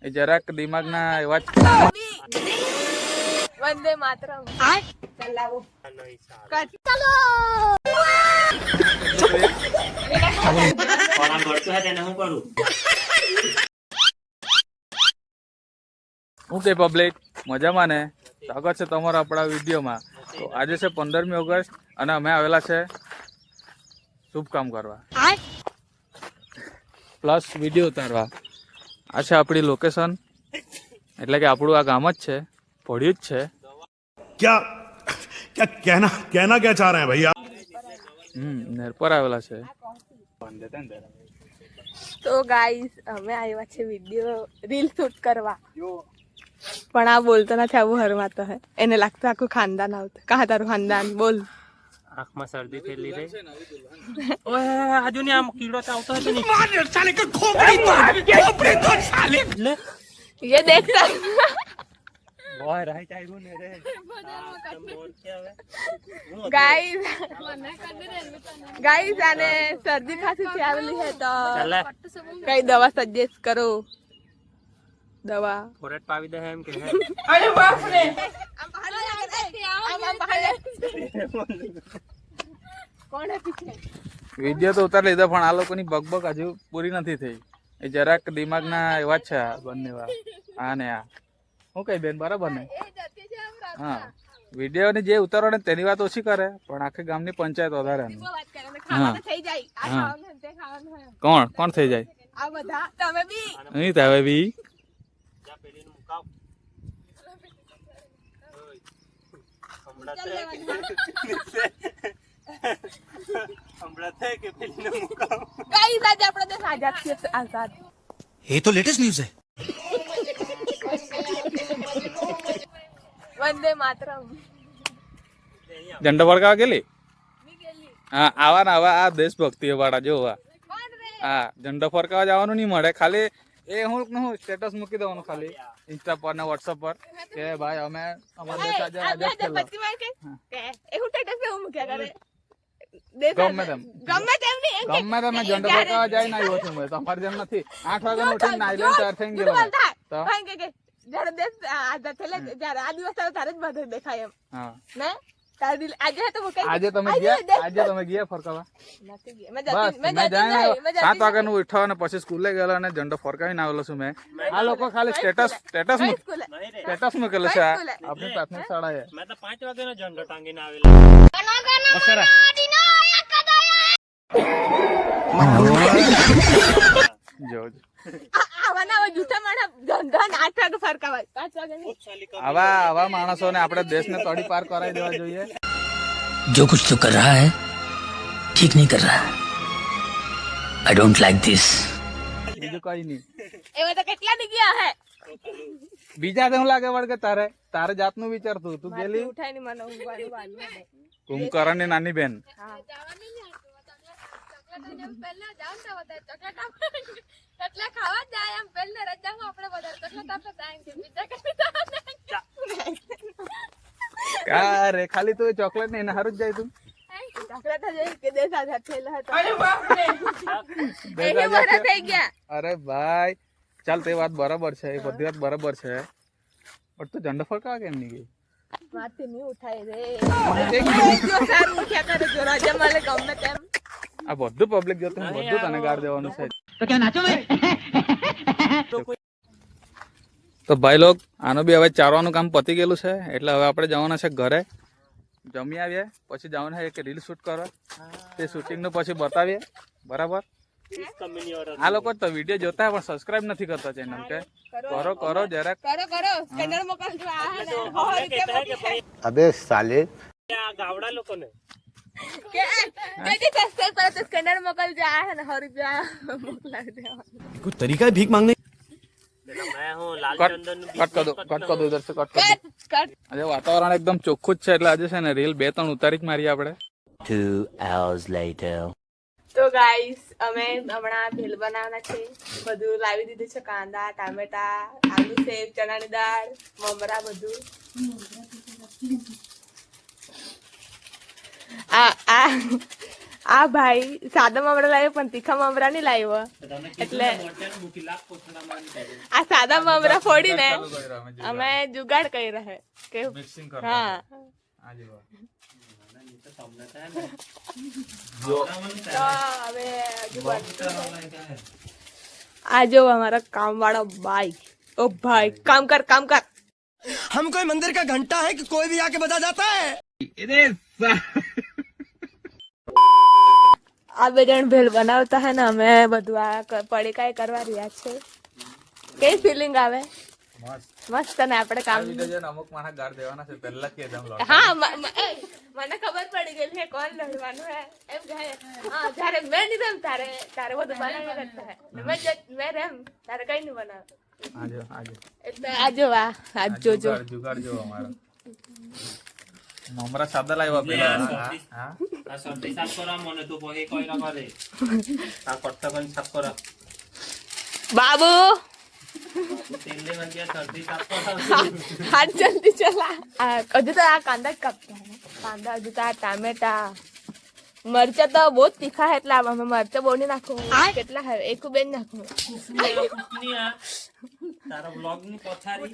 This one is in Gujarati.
એ જરાક દિમાગના એવા જ વંદે માતરમ ચલાવો ચલો કોણા ગળતો હે તેને હું કરું હું કે પબ્લિક મજામાં ને સ્વાગત છે તમારો આપણા વિડીયોમાં. તો આજે છે 15મી ઓગસ્ટ અને અમે આવેલા છે શુભ કામ કરવા પ્લસ વિડીયો ઉતારવા. આ છે આપણી લોકેશન, એટલે કે આપણું આ ગામ જ છે, પડ્યું જ છે. क्या क्या कहना क्या चाह रहे हैं भैया? નેર પર આવેલા છે. તો ગાઈસ અમે આવ્યા છે વિડીયો રીલ શૂટ કરવા, પણ આ બોલતો નથી. આવું હરવાતો હે, એને લાગતું આખું ખાનદાન આવતું. કહા તારું ખાનદાન બોલ. આંખમાં શરદી ફેરલી રે ઓય આજુ ને આમ કીડો ચાવતો હતો ને સાલે કે ખોપડી તો સાલે લે ये देखता ઓય રાઈટ આવ્યો ને રે ગાઈસ આને શરદી ખાંસી થી આવેલી હે તો ચાલે કઈ દવા સજેસ્ટ કરો. દવા ફોરેટ પાવી દે એમ કે હે અરે બાપ રે કોણ હે પીછે? વિડીયો તો ઉતારી લીધો પણ આ લોકોની બકબક હજુ પૂરી નથી થઈ. એ જરાક દિમાગના એવા જ છે આ બંને વાર. આ ને આ હું કઈ બેન બરાબર ને? હા, વિડીયોની જે ઉતારો ને તેની વાત ઓછી કરે પણ આખી ગામની પંચાયત વધારે. કોણ કોણ થઈ જાય? આ બધા તમે બી નહીં તાવે બી જા પેલીનું મુકાવ હમણાં થાય કે પેલીનું મુકાવ કઈ સાજે આપણે દેશ આઝાદ છે. આઝાદ ये तो लेटेस्ट न्यूज है. વંદે માતરમ ઝંડો ફરકાવા ગયેલી? હા, આવા ને આવા આ દેશભક્તિ વાળા જોવા. હા, ઝંડો ફરકાવા જવાનું નહીં મળે. ખાલી એ હું સ્ટેટસ મૂકી દેવાનું ખાલી ઇન્સ્ટા પર ને વોટ્સઅપ પર કે ભાઈ અમે અમારા દેશ આજે આઝાદ થયેલો. ગમે તેમ ગમે તેમ નહીં ગમે તમે ઝંડો ફરકાવા જાય ને આવ્યો છું. તમારે જેમ નથી 8 વાગે ઉઠીને નાઈ લઈને તૈયાર થઈને ગયેલો તો જયારે દેશ આઝાદ થયેલા જયારે આ દિવસ આવે ત્યારે જ બધું દેખાય એમ હા. ને આજે તો આજે તમે ગયા ફરકાવા? નથી ગયા. બસ મેં જાય 7 વાગ્યાનું ઉઠ્યો અને પછી સ્કૂલે ગયેલો અને ઝંડો ફરકાવીને આવેલો છું મેં. આ લોકો ખાલી સ્ટેટસ મૂકેલું છે આપણી પ્રાથમિક શાળાએ. મેં તો 5 વાગ્યાનો ઝંડો ટાંગીને આવેલો અસરા જોજો આવા માણસોને આપણે દેશને તોડી પાર કરાવી દેવા જોઈએ. जो कुछ तो कर रहा है ठीक नहीं कर रहा है. I don't like this. બીજું કઈ નહીં. એવા તો કેટલા દી ગયા હે. બીજા તો હું લાગે વળગે તારે જાતનું વિચારતું તું ગેલી ઉઠાઈ ની મને ઊંઘવાનું વાલું હે. કુંભકરણ ની નાની બેન. કા રે ખાલી તું ચોકલેટ ને એના હારું જ જાય તું. અરે ભાઈ ચાલ તે વાત બરાબર છે, એ બધી વાત બરાબર છે, પણ તું ઝંડો ફરકાવા કેમ નહીં ગઈ? મારથી નહીં ઉઠાય રે. આ બધું પબ્લિક જોતું બધું તને ગાળ દેવાનું છે. તો ભાઈ લોગ આનું બી હવે ચારવાનું કામ પતી ગયેલું છે, એટલે હવે આપણે જવાના છે ઘરે. જમી આવીએ પછી જવાના છે એક રીલ શૂટ કરવા. તે શૂટિંગનું પછી બતાવીએ. બરાબર? આ લોકો તો વિડીયો જોતા પણ સબસ્ક્રાઇબ નથી કરતા ચેનલ કે કરો જરાક કરો સ્કેનર મોકલજો. अबे साले આ ગાવડા લોકોને સ્કેનર મોકલજો. આ હે ને 100 રૂપિયા મોકલાવી દેવા. कुछ तरीका है भीख मांगने? મેં હું લાલ ચંદન નું કટ कर दो इधर से कट कर दो. કટ આજે વાતાવરણ એકદમ ચોખ્ખું જ છે એટલે આજે છે ને રીલ 2-3 ઉતારી જ મારી આપણે. 2 hours later. તો ગાઈસ અમે હમણાં ભેલ બનાવવાના છે. બધું લાવી દીધું છે, કાંદા, ટામેટા, આલુ સેવ, ચણાની દાળ, મમરા બધું. આ આ ભાઈ સાદા મમરા લાવ્યો પણ તીખા મમરા નહીં લાવ્યો એટલે આ સાદા મમરા ફોડીને અમે જુગાડ કરી રહે કે મિક્સિંગ હા તો હવે આ જો અમારા કામ વાળા ભાઈ ओ भाई काम कर हम कोई मंदिर का घंटा है कि कोई भी आके बजा जाता है આ બે જણ ભેલ બનાવતા હે ને અમે બધું આ પડીકાઈ કરવા રહ્યા છે કઈ ફીલિંગ આવે મસ્ત ને આપણે કામ અમુક માણસ ગાળ દેવાના છે પહેલા કે એકદમ હા મને ખબર પડી ગઈ છે કોણ લડવાનું હે એમ કહે હા જ્યારે મેં નહીં રેમ તારે બધું બનાવ્યા કરતા હે મેં રેમ તારે કઈ નહીં બનાવ એટલે આજો આ જોજો જુગાડ જો અમારો મમરા સાદા લાવ્યા પેલા હા આ સર્દી સાફ કરવા મને તો પોહે કોઈ ના કરે આ કટ્ટા પણ સાફ કરા બાબુ તેલ લેવા ગયા સર્દી સાફ કરા હાથ જલ્દી ચલા હજુ તો આ કાંદા જ કાપતા હે કાંદા હજુ તો આ ટામેટા મરચા તો બહુ તીખા હે એટલે અમે મરચા બહુ નહીં નાખો કેટલા હે એક બેન નાખો તારા બ્લોગ ની પથારી